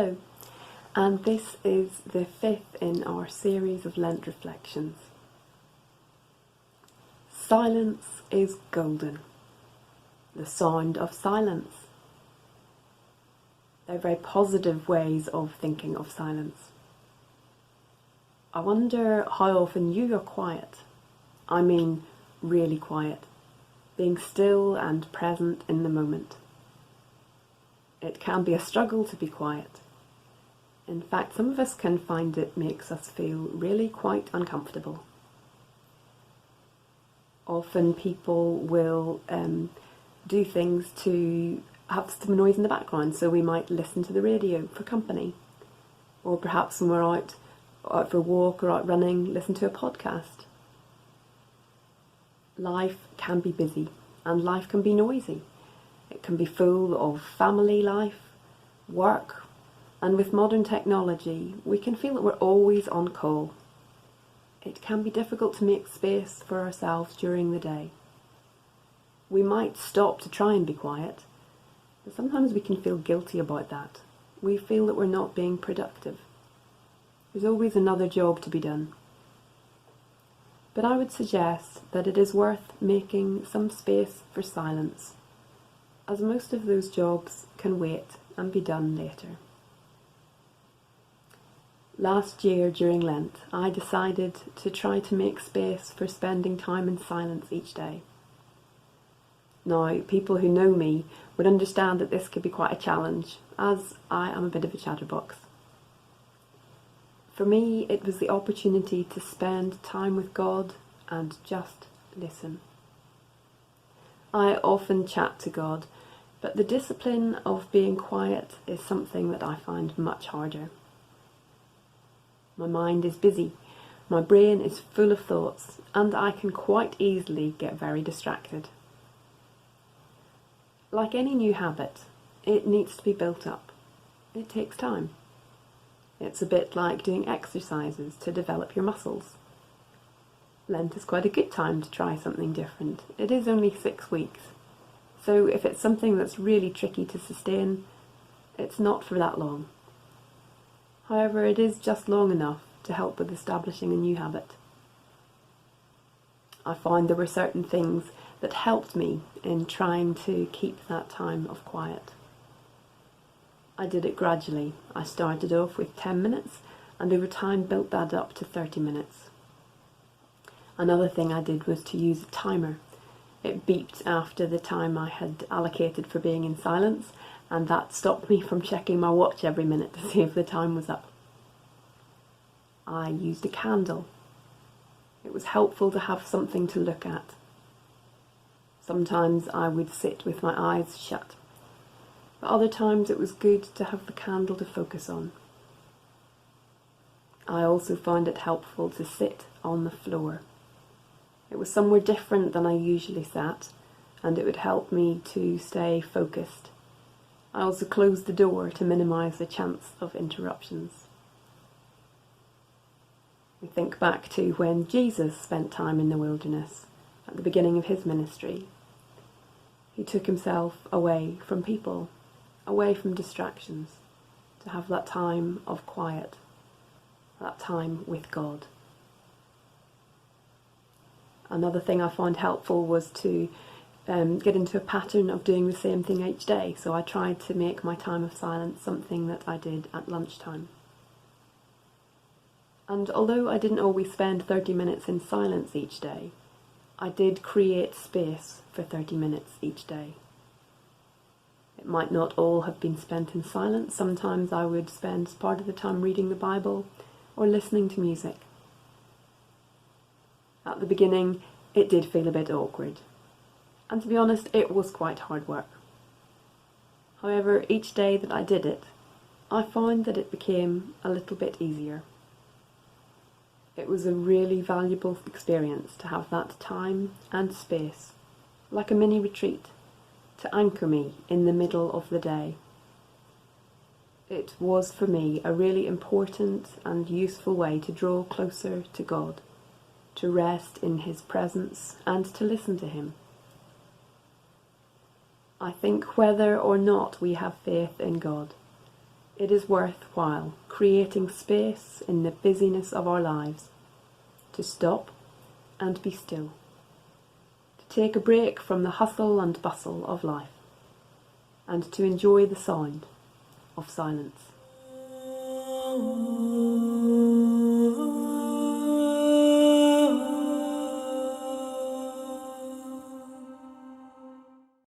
Hello, and this is the fifth in our series of Lent reflections. Silence is golden. The sound of silence. They're very positive ways of thinking of silence. I wonder how often you are quiet. I mean, really quiet. Being still and present in the moment. It can be a struggle to be quiet. In fact, some of us can find it makes us feel really quite uncomfortable. Often people will do things to have some noise in the background, so we might listen to the radio for company. Or perhaps when we're out for a walk or out running, listen to a podcast. Life can be busy and life can be noisy. It can be full of family life, work, and with modern technology, we can feel that we're always on call. It can be difficult to make space for ourselves during the day. We might stop to try and be quiet, but sometimes we can feel guilty about that. We feel that we're not being productive. There's always another job to be done. But I would suggest that it is worth making some space for silence, as most of those jobs can wait and be done later. Last year during Lent, I decided to try to make space for spending time in silence each day. Now, people who know me would understand that this could be quite a challenge, as I am a bit of a chatterbox. For me, it was the opportunity to spend time with God and just listen. I often chat to God, but the discipline of being quiet is something that I find much harder. My mind is busy, my brain is full of thoughts, and I can quite easily get very distracted. Like any new habit, it needs to be built up. It takes time. It's a bit like doing exercises to develop your muscles. Lent is quite a good time to try something different. It is only 6 weeks. So if it's something that's really tricky to sustain, it's not for that long. However, it is just long enough to help with establishing a new habit. I found there were certain things that helped me in trying to keep that time of quiet. I did it gradually. I started off with 10 minutes and over time built that up to 30 minutes. Another thing I did was to use a timer. It beeped after the time I had allocated for being in silence, and that stopped me from checking my watch every minute to see if the time was up. I used a candle. It was helpful to have something to look at. Sometimes I would sit with my eyes shut, but other times it was good to have the candle to focus on. I also found it helpful to sit on the floor. It was somewhere different than I usually sat, and it would help me to stay focused. I also closed the door to minimise the chance of interruptions. We think back to when Jesus spent time in the wilderness at the beginning of his ministry. He took himself away from people, away from distractions, to have that time of quiet, that time with God. Another thing I found helpful was to get into a pattern of doing the same thing each day. So I tried to make my time of silence something that I did at lunchtime. And although I didn't always spend 30 minutes in silence each day, I did create space for 30 minutes each day. It might not all have been spent in silence. Sometimes I would spend part of the time reading the Bible or listening to music. At the beginning, it did feel a bit awkward. And to be honest, it was quite hard work. However, each day that I did it, I found that it became a little bit easier. It was a really valuable experience to have that time and space, like a mini retreat, to anchor me in the middle of the day. It was for me a really important and useful way to draw closer to God, to rest in his presence and to listen to him. I think whether or not we have faith in God, it is worthwhile creating space in the busyness of our lives to stop and be still, to take a break from the hustle and bustle of life, and to enjoy the sound of silence.